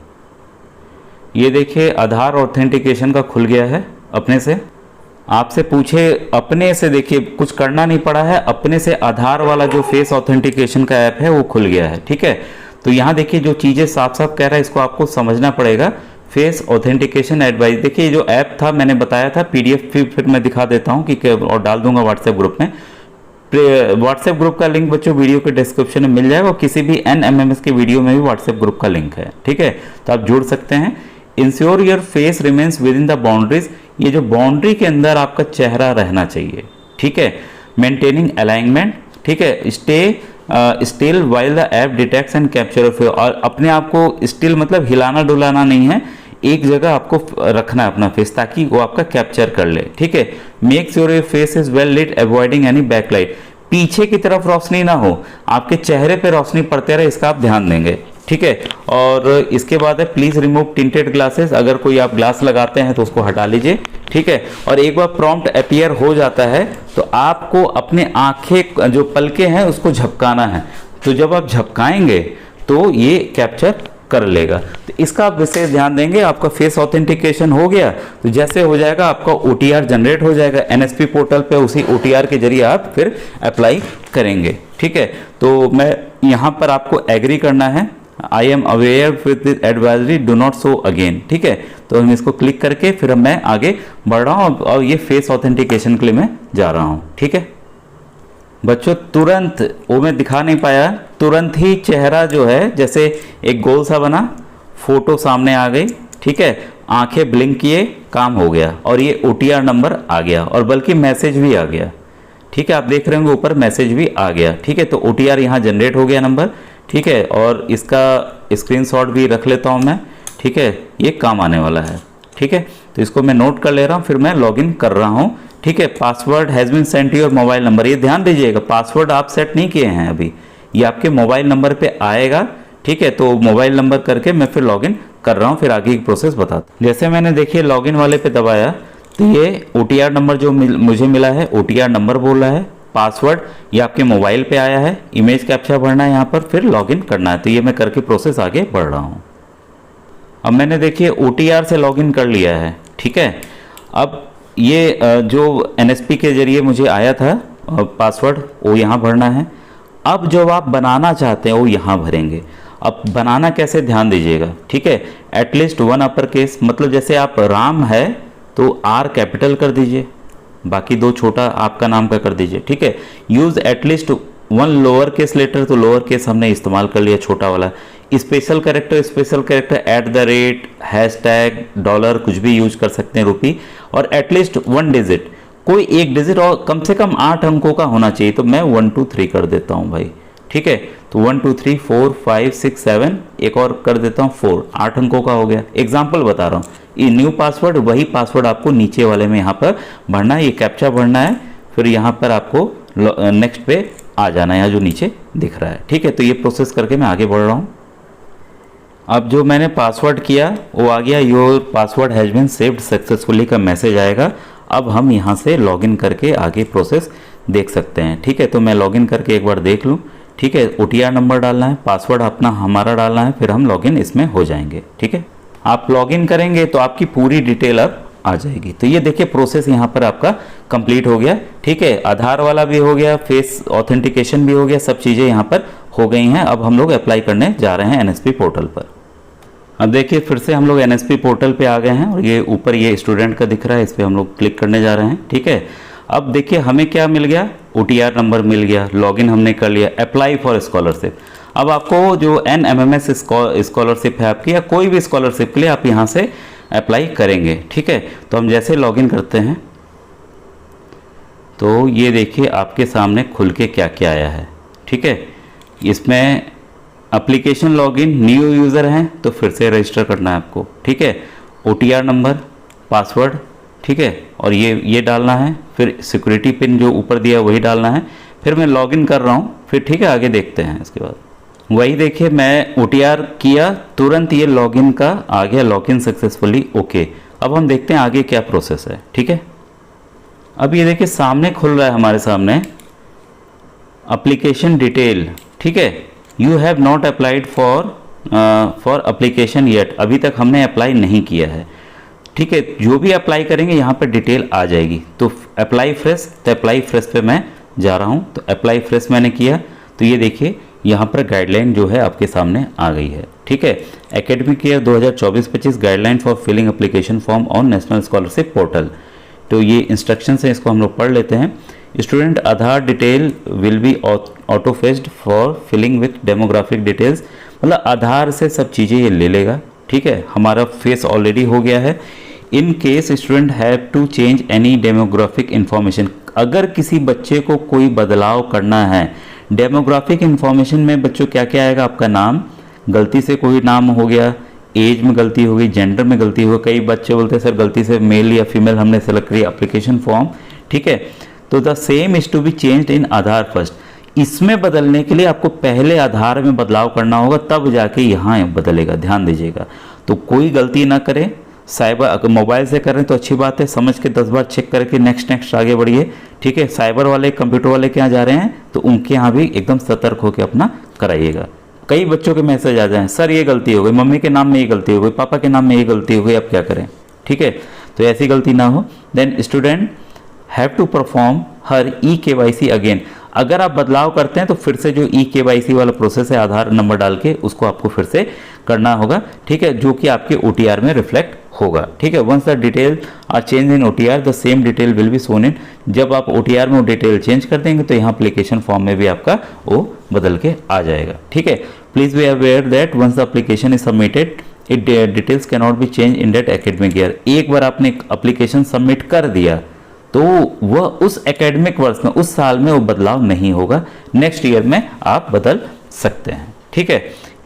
ये देखिए आधार ऑथेंटिकेशन का खुल गया है अपने से। आपसे पूछे अपने से, देखिए कुछ करना नहीं पड़ा है, अपने से आधार वाला जो फेस ऑथेंटिकेशन का ऐप है वो खुल गया है। ठीक है, तो यहाँ देखिए जो चीज़ें साफ साफ कह रहा है इसको आपको समझना पड़ेगा। फेस ऑथेंटिकेशन एडवाइस, देखिए जो ऐप था मैंने बताया था, PDF फिर मैं दिखा देता हूँ कि और डाल दूंगा व्हाट्सएप ग्रुप में। व्हाट्सएप ग्रुप का लिंक बच्चों वीडियो के डिस्क्रिप्शन में मिल जाएगा, और किसी भी NMMS के वीडियो में भी व्हाट्सएप ग्रुप का लिंक है। ठीक है, तो आप जुड़ सकते हैं। Ensure your face remains with in the boundaries, ये जो बाउंड्री के अंदर आपका चेहरा रहना चाहिए। ठीक है, मेंटेनिंग अलाइनमेंट। ठीक है, stay still while the app detects and capture of, और अपने आप को स्टिल मतलब हिलाना डुलाना नहीं है, एक जगह आपको रखना है अपना फेस, ताकि वो आपका कैप्चर कर ले। ठीक है, make sure your face is well lit avoiding any backlight, पीछे की तरफ रोशनी ना हो, आपके चेहरे पे रोशनी पड़ते रहे, इसका आप ध्यान देंगे। ठीक है, और इसके बाद है प्लीज रिमूव टिंटेड ग्लासेस, अगर कोई आप ग्लास लगाते हैं तो उसको हटा लीजिए। ठीक है, और एक बार प्रॉम्प्ट अपीयर हो जाता है तो आपको अपने आंखें जो पलके हैं उसको झपकाना है, तो जब आप झपकाएंगे तो ये कैप्चर कर लेगा। तो इसका आप विशेष ध्यान देंगे। आपका फेस ऑथेंटिकेशन हो गया तो जैसे हो जाएगा आपका OTR जनरेट हो जाएगा NSP पोर्टल पे, उसी OTR के जरिए आप फिर अप्लाई करेंगे। ठीक है, तो मैं यहाँ पर आपको एग्री करना है, I am aware with this advisory do not show again. ठीक है, तो हम इसको क्लिक करके फिर मैं आगे बढ़ रहा हूँ, और ये फेस ऑथेंटिकेशन के लिए मैं जा रहा हूँ। ठीक है बच्चों, तुरंत वो मैं दिखा नहीं पाया, तुरंत ही चेहरा जो है जैसे एक गोल सा बना, फोटो सामने आ गई। ठीक है, आंखें ब्लिंक किए, काम हो गया, और ये OTR नंबर आ गया, और बल्कि मैसेज भी आ गया। ठीक है, आप देख रहे होंगे ऊपर मैसेज भी आ गया। ठीक है, तो OTR यहाँ जनरेट हो गया नंबर। ठीक है, और इसका स्क्रीनशॉट भी रख लेता हूँ मैं। ठीक है, ये काम आने वाला है। ठीक है, तो इसको मैं नोट कर ले रहा हूँ, फिर मैं लॉगिन कर रहा हूँ। ठीक है, password has been sent to your mobile number, ये ध्यान दीजिएगा, पासवर्ड आप सेट नहीं किए हैं अभी, ये आपके मोबाइल नंबर पे आएगा। ठीक है, तो मोबाइल नंबर करके मैं फिर लॉगिन कर रहा हूँ, फिर आगे की प्रोसेस बताता हूँ। जैसे मैंने देखिए लॉगिन वाले पे दबाया तो ये OTR नंबर जो मुझे मिला है, OTR नंबर बोल रहा है, पासवर्ड ये आपके मोबाइल पे आया है, इमेज कैप्चा भरना है यहाँ पर, फिर लॉगिन करना है। तो ये मैं करके प्रोसेस आगे बढ़ रहा हूँ। अब मैंने देखिए OTR से लॉगिन कर लिया है। ठीक है, अब ये जो NSP के जरिए मुझे आया था पासवर्ड, वो यहाँ भरना है। अब जो आप बनाना चाहते हैं वो यहाँ भरेंगे। अब बनाना कैसे, ध्यान दीजिएगा। ठीक है, एटलीस्ट 1 अपर केस, मतलब जैसे आप राम है तो R कैपिटल कर दीजिए, बाकी 2 छोटा आपका नाम का कर दीजिए। ठीक है, use at least 1 lower case letter, तो लोअर केस हमने इस्तेमाल कर लिया छोटा वाला। स्पेशल कैरेक्टर @ हैशटैग डॉलर कुछ भी यूज कर सकते हैं, रुपी, और एटलीस्ट 1 डिजिट, कोई एक डिजिट और कम से कम 8 अंकों का होना चाहिए। तो मैं 1 2 3 कर देता हूँ भाई। ठीक है। तो 1 2 3 4 5 6 7, एक और कर देता हूँ 4, 8 अंकों का हो गया। एग्जाम्पल बता रहा हूँ, ये न्यू पासवर्ड, वही पासवर्ड आपको नीचे वाले में यहाँ पर भरना है, ये कैप्चा भरना है, फिर यहाँ पर आपको नेक्स्ट पे आ जाना है, यहाँ जो नीचे दिख रहा है। ठीक है, तो ये प्रोसेस करके मैं आगे बढ़ रहा हूँ। अब जो मैंने पासवर्ड किया वो आ गया, your password has been saved successfully का मैसेज आएगा। अब हम यहाँ से लॉगिन करके आगे प्रोसेस देख सकते हैं। ठीक है, तो मैं लॉगिन करके एक बार देख लूँ। ठीक है, OTR नंबर डालना है, पासवर्ड अपना हमारा डालना है, फिर हम लॉगिन इसमें हो जाएंगे। ठीक है, आप लॉगिन करेंगे तो आपकी पूरी डिटेल अब आ जाएगी। तो ये देखिए प्रोसेस यहाँ पर आपका कंप्लीट हो गया। ठीक है, आधार वाला भी हो गया, फेस ऑथेंटिकेशन भी हो गया, सब चीज़ें यहाँ पर हो गई हैं। अब हम लोग अप्लाई करने जा रहे हैं NSP पोर्टल पर। अब देखिए फिर से हम लोग NSP पोर्टल पे आ गए हैं और ये ऊपर ये स्टूडेंट का दिख रहा है, इस पर हम लोग क्लिक करने जा रहे हैं। ठीक है, अब देखिए हमें क्या मिल गया, OTR नंबर मिल गया, लॉगिन हमने कर लिया, अप्लाई फॉर स्कॉलरशिप। अब आपको जो NMMS स्कॉलरशिप है आपकी, या कोई भी स्कॉलरशिप के लिए आप यहाँ से अप्लाई करेंगे। ठीक है, तो हम जैसे लॉगिन करते हैं तो ये देखिए आपके सामने खुल के क्या क्या आया है। ठीक है, इसमें एप्लीकेशन लॉगिन, न्यू यूज़र हैं तो फिर से रजिस्टर करना है आपको। ठीक है, OTR नंबर, पासवर्ड, ठीक है, और ये डालना है, फिर सिक्योरिटी पिन जो ऊपर दिया है वही डालना है। फिर मैं लॉगिन कर रहा हूँ, फिर ठीक है आगे देखते हैं। इसके बाद वही देखिए मैं OTR किया, तुरंत ये लॉगिन का आ गया, लॉगिन सक्सेसफुली, ओके। अब हम देखते हैं आगे क्या प्रोसेस है। ठीक है, अब ये देखिए सामने खुल रहा है हमारे सामने एप्लीकेशन डिटेल। ठीक है, you have not applied for application yet, अभी तक हमने अप्लाई नहीं किया है। ठीक है, जो भी अप्लाई करेंगे यहाँ पर डिटेल आ जाएगी। तो अप्लाई फ्रेश, तो अप्लाई फ्रेश पे मैं जा रहा हूँ। तो अप्लाई फ्रेश मैंने किया, तो ये देखिए यहाँ पर गाइडलाइन जो है आपके सामने आ गई है। ठीक है, academic year 2024-25 guideline for filling application form on national scholarship portal. तो ये इंस्ट्रक्शन है, इसको हम लोग पढ़ लेते हैं। Student Aadhaar detail will be auto fetched for filling with demographic details, मतलब आधार से सब चीज़ें ये ले लेगा। ठीक है, हमारा फेस ऑलरेडी हो गया है। In case student have to change any demographic information, अगर किसी बच्चे को कोई बदलाव करना है डेमोग्राफिक इंफॉर्मेशन में, बच्चों क्या क्या आएगा, आपका नाम, गलती से कोई नाम हो गया, एज में गलती हो गई, जेंडर में गलती हो गई, कई बच्चे बोलते हैं सर गलती से मेल या फीमेल हमने सेलेक्ट करी एप्लीकेशन फॉर्म। ठीक है, तो the same is to be changed in Aadhaar first, इसमें बदलने के लिए आपको पहले आधार में बदलाव करना होगा, तब जाके यहाँ बदलेगा, ध्यान दीजिएगा। तो कोई गलती ना करें, साइबर अगर मोबाइल से करें तो अच्छी बात है, समझ के 10 बार चेक करके नेक्स्ट आगे बढ़िए। ठीक है, साइबर वाले कंप्यूटर वाले के यहाँ जा रहे हैं तो उनके यहाँ भी एकदम सतर्क होकर अपना कराइएगा। कई बच्चों के मैसेज आ जाए, सर ये गलती हो गई, मम्मी के नाम में ये गलती हो गई, पापा के नाम में ये गलती हो गई, अब क्या करें। ठीक है, तो ऐसी गलती ना हो। Then student have to perform her EKYC again, अगर आप बदलाव करते हैं तो फिर से जो EKYC वाला प्रोसेस है आधार नंबर डाल के, उसको आपको फिर से करना होगा। ठीक है, जो कि आपके OTR में रिफ्लेक्ट होगा। ठीक है, once the detail are change in OTR the same detail will be shown in, जब आप OTR में वो डिटेल चेंज कर देंगे तो यहाँ एप्लीकेशन फॉर्म में भी आपका वो बदल के आ जाएगा। ठीक है, please be aware that once the application is submitted it details can not be change in that academic year, एक बार आपने एप्लीकेशन सबमिट कर दिया तो वह उस एकेडमिक वर्ष में, उस साल में वो बदलाव नहीं होगा, नेक्स्ट ईयर में आप बदल सकते हैं। ठीक है,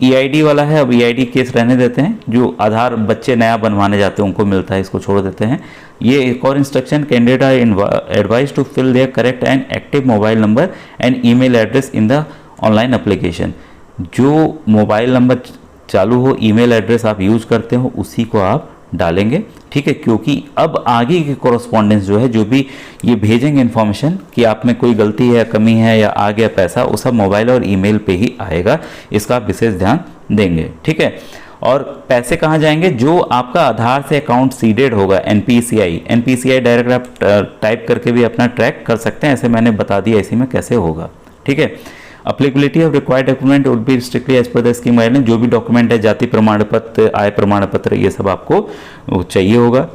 EID वाला है, अब EID केस रहने देते हैं, जो आधार बच्चे नया बनवाने जाते हैं उनको मिलता है, इसको छोड़ देते हैं। ये एक और instruction, candidate are advise to fill their correct and active mobile number and email address in the online application, जो मोबाइल नंबर चालू हो, ईमेल एड्रेस आप यूज करते हो उसी को आप डालेंगे। ठीक है, क्योंकि अब आगे की कोरस्पॉन्डेंस जो है, जो भी ये भेजेंगे इन्फॉर्मेशन कि आप में कोई गलती है, कमी है या आ गया पैसा, वो सब मोबाइल और ईमेल पे ही आएगा, इसका आप विशेष ध्यान देंगे। ठीक है, और पैसे कहाँ जाएंगे, जो आपका आधार से अकाउंट सीडेड होगा, NPCI डायरेक्ट आप टाइप करके भी अपना ट्रैक कर सकते हैं, ऐसे मैंने बता दिया इसी में कैसे होगा। ठीक है, applicability of required document would be strictly as per the scheme guideline, जो भी डॉक्यूमेंट है, जाति प्रमाण पत्र, आय प्रमाण पत्र, ये सब आपको चाहिए होगा।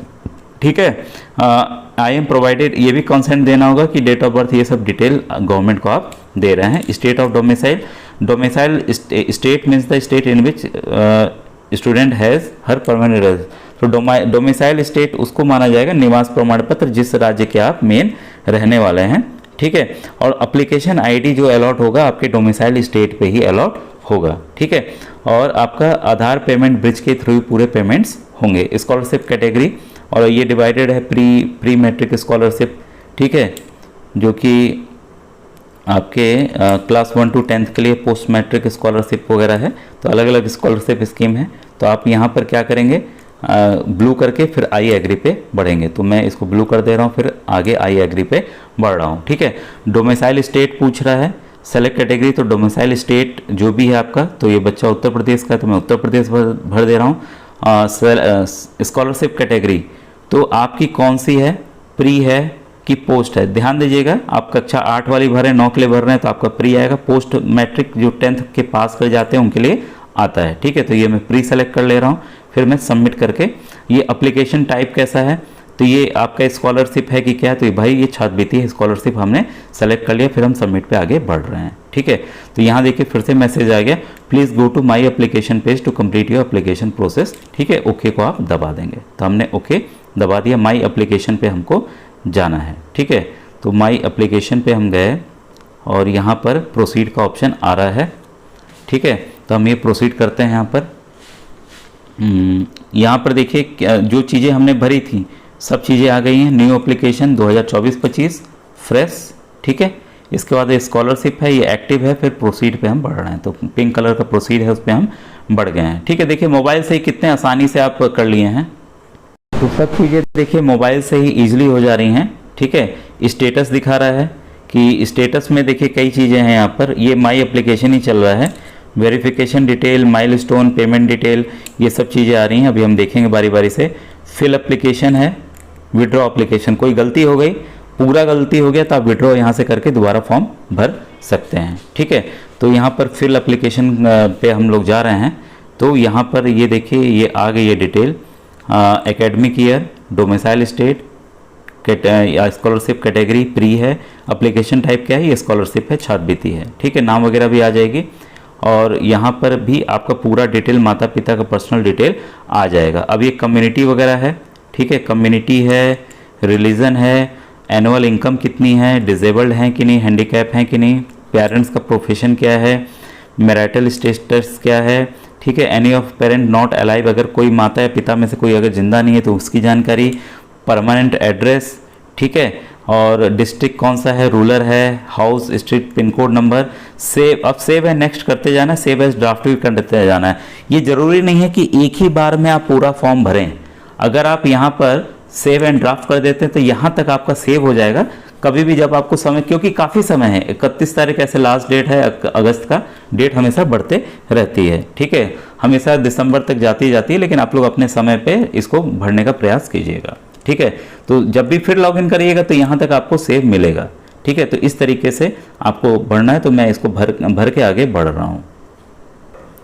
ठीक है, आई एम प्रोवाइडेड, ये भी कंसेंट देना होगा कि डेट ऑफ बर्थ, ये सब डिटेल गवर्नमेंट को आप दे रहे हैं। State of domicile state means the state in which student has her permanent residence, तो डोमिसाइल स्टेट उसको माना जाएगा निवास प्रमाण पत्र जिस राज्य के आप मेन रहने वाले हैं। ठीक है। और एप्लीकेशन आईडी जो अलॉट होगा आपके डोमिसाइल स्टेट पे ही अलॉट होगा, ठीक है। और आपका आधार पेमेंट ब्रिज के थ्रू पूरे पेमेंट्स होंगे। स्कॉलरशिप कैटेगरी, और ये डिवाइडेड है प्री मैट्रिक स्कॉलरशिप, ठीक है, जो कि आपके क्लास 1 to 10th के लिए पोस्ट मैट्रिक स्कॉलरशिप वगैरह है। तो अलग अलग स्कॉलरशिप स्कीम है। तो आप यहाँ पर क्या करेंगे, ब्लू करके फिर आई एग्री पे बढ़ेंगे। तो मैं इसको ब्लू कर दे रहा हूँ, फिर आगे आई एग्री पे बढ़ रहा हूँ, ठीक है। डोमिसाइल स्टेट पूछ रहा है, सेलेक्ट कैटेगरी, तो डोमिसाइल स्टेट जो भी है आपका, तो ये बच्चा उत्तर प्रदेश का है तो मैं उत्तर प्रदेश भर दे रहा हूँ। स्कॉलरशिप कैटेगरी तो आपकी कौन सी है, प्री है कि पोस्ट है। ध्यान दीजिएगा, आप कक्षा 8 वाली भर रहे हैं, 9 के लिए भर रहे हैं तो आपका प्री आएगा। पोस्ट मैट्रिक जो 10th के पास कर जाते हैं उनके लिए आता है, ठीक है। तो ये मैं प्री सेलेक्ट कर ले रहा हूँ, फिर मैं सबमिट करके, ये एप्लीकेशन टाइप कैसा है, तो ये आपका स्कॉलरशिप है कि क्या है, तो ये भाई ये छात्रवृत्ति स्कॉलरशिप हमने सेलेक्ट कर लिया, फिर हम सबमिट पे आगे बढ़ रहे हैं, ठीक है। तो यहाँ देखिए फिर से मैसेज आ गया, please go to my application page to complete your application process, ठीक है। ओके को आप दबा देंगे, तो हमने ओके दबा दिया। माई एप्लीकेशन पे हमको जाना है, ठीक है। तो माई एप्लीकेशन पे हम गए और यहाँ पर प्रोसीड का ऑप्शन आ रहा है, ठीक है। तो हम ये प्रोसीड करते हैं। यहाँ पर देखिए जो चीज़ें हमने भरी थी सब चीज़ें आ गई हैं। न्यू एप्लीकेशन 2024-25 फ्रेश, ठीक है। इसके बाद स्कॉलरशिप है, ये एक्टिव है, फिर प्रोसीड पे हम बढ़ रहे हैं। तो पिंक कलर का प्रोसीड है, उस पर हम बढ़ गए हैं, ठीक है। देखिए मोबाइल से ही कितने आसानी से आप कर लिए हैं, तो सब चीज़ें देखिए मोबाइल से ही ईजिली हो जा रही हैं, ठीक है। स्टेटस दिखा रहा है कि स्टेटस में देखिए कई चीज़ें हैं यहाँ पर, ये माई एप्लीकेशन ही चल रहा है। Verification detail, milestone, payment detail, ये सब चीज़ें आ रही हैं, अभी हम देखेंगे बारी बारी से। फिल एप्लीकेशन है, विड्रॉ एप्लीकेशन, कोई गलती हो गई, पूरा गलती हो गया तो आप विड्रॉ यहाँ से करके दोबारा फॉर्म भर सकते हैं, ठीक है। तो यहाँ पर फिल एप्लीकेशन पे हम लोग जा रहे हैं। तो यहाँ पर ये देखिए ये आ गई है detail, academic year, domicile state, scholarship category pre है, एप्लीकेशन टाइप क्या है, ये स्कॉलरशिप है, छात्रवृत्ति है, ठीक है। नाम वगैरह भी आ जाएगी और यहाँ पर भी आपका पूरा डिटेल, माता पिता का पर्सनल डिटेल आ जाएगा। अब ये कम्युनिटी वगैरह है, ठीक है। कम्युनिटी है, रिलीजन है, एनुअल इनकम कितनी है, डिसेबल्ड हैं कि नहीं, हैंडीकैप हैं कि नहीं, पेरेंट्स का प्रोफेशन क्या है, मैरिटल स्टेटस क्या है, ठीक है। Any of parent not alive, अगर कोई माता या पिता में से कोई अगर जिंदा नहीं है तो उसकी जानकारी, परमानेंट एड्रेस, ठीक है। और डिस्ट्रिक्ट कौन सा है, रूरल है, house, street, pin code, number. Save, अब सेव है नेक्स्ट करते जाना है, सेव एज ड्राफ्ट भी करते जाना है। ये ज़रूरी नहीं है कि एक ही बार में आप पूरा फॉर्म भरें। अगर आप यहाँ पर सेव एंड ड्राफ्ट कर देते हैं तो यहाँ तक आपका सेव हो जाएगा, कभी भी जब आपको समय, क्योंकि काफ़ी समय है, 31 तारीख ऐसे लास्ट डेट है अगस्त का, डेट हमेशा बढ़ते रहती है, ठीक है। हमेशा दिसंबर तक जाती है, लेकिन आप लोग अपने समय पे इसको भरने का प्रयास कीजिएगा, ठीक है। तो जब भी फिर लॉगिन करिएगा तो यहाँ तक आपको सेव मिलेगा, ठीक है। तो इस तरीके से आपको भरना है, तो मैं इसको भर के आगे बढ़ रहा हूँ।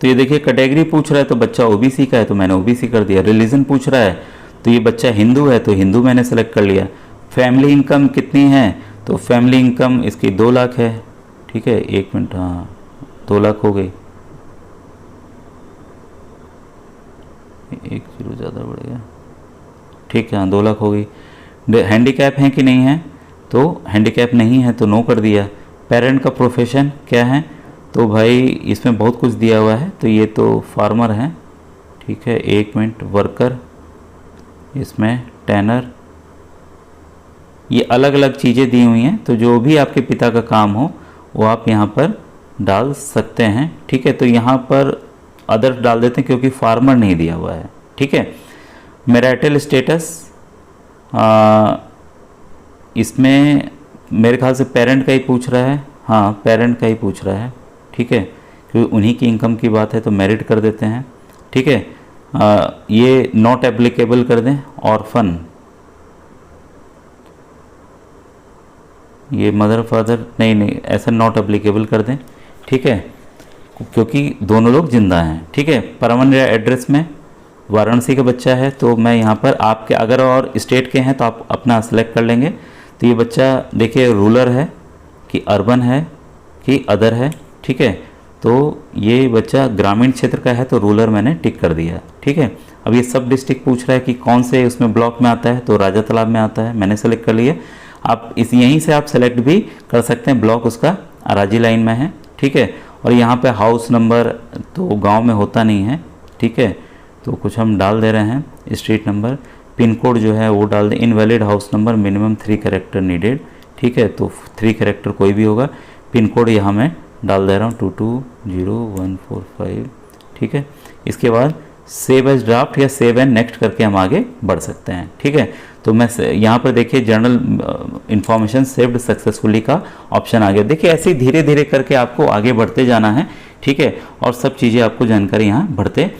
तो ये देखिए कैटेगरी पूछ रहा है तो बच्चा ओबीसी का है तो मैंने ओबीसी कर दिया। रिलीजन पूछ रहा है तो ये बच्चा हिंदू है तो हिंदू मैंने सेलेक्ट कर लिया। फैमिली इनकम कितनी है, तो फैमिली इनकम इसकी 2 लाख है, ठीक है। 1 मिनट, हाँ 2 लाख हो गई, 1 0 ज़्यादा बढ़ गया, ठीक है, हाँ 2 लाख हो गई। हैंडीकैप है कि नहीं है, तो हैंडीकैप नहीं है तो नो कर दिया। पेरेंट का प्रोफेशन क्या है, तो भाई इसमें बहुत कुछ दिया हुआ है, तो ये तो फार्मर है, ठीक है। 1 मिनट, वर्कर, इसमें टैनर, ये अलग अलग चीज़ें दी हुई हैं, तो जो भी आपके पिता का काम हो वो आप यहाँ पर डाल सकते हैं, ठीक है। तो यहाँ पर अदर डाल देते हैं क्योंकि फार्मर नहीं दिया हुआ है, ठीक है। मैरिटल स्टेटस, इसमें मेरे ख्याल से पेरेंट का ही पूछ रहा है, हाँ पेरेंट का ही पूछ रहा है, ठीक है, क्योंकि उन्हीं की इनकम की बात है तो मैरिड कर देते हैं, ठीक है। ये नॉट एप्लीकेबल कर दें। ऑर्फन, ये मदर फादर, नहीं ऐसा नॉट एप्लीकेबल कर दें, ठीक है, क्योंकि दोनों लोग जिंदा हैं, ठीक है। परमानेंट एड्रेस में वाराणसी का बच्चा है तो मैं यहाँ पर आपके, अगर और स्टेट के हैं तो आप अपना सेलेक्ट कर लेंगे। तो ये बच्चा देखिए रूरल है कि अर्बन है कि अदर है, ठीक है। तो ये बच्चा ग्रामीण क्षेत्र का है तो रूरल मैंने टिक कर दिया, ठीक है। अब ये सब डिस्ट्रिक्ट पूछ रहा है कि कौन से उसमें ब्लॉक में आता है, तो राजा तालाब में आता है, मैंने सेलेक्ट कर लिया। आप इस यहीं से आप सेलेक्ट भी कर सकते हैं, ब्लॉक उसका अराजी लाइन में है, ठीक है। और यहाँ पे हाउस नंबर तो गांव में होता नहीं है, ठीक है, तो कुछ हम डाल दे रहे हैं, स्ट्रीट नंबर, पिन कोड जो है वो डाल दें, invalid house number minimum 3 character needed, ठीक है, तो 3 कैरेक्टर कोई भी होगा। पिन कोड यहाँ मैं डाल दे रहा हूँ 220145, ठीक है। इसके बाद सेव एज ड्राफ्ट या सेव एंड नेक्स्ट करके हम आगे बढ़ सकते हैं, ठीक है। तो मैं यहाँ पर देखिए जर्नल इंफॉर्मेशन सेव्ड सक्सेसफुली का ऑप्शन आ गया। देखिए ऐसे ही धीरे धीरे करके आपको आगे बढ़ते जाना है, ठीक है, और सब चीज़ें आपको जानकारी यहाँ बढ़ते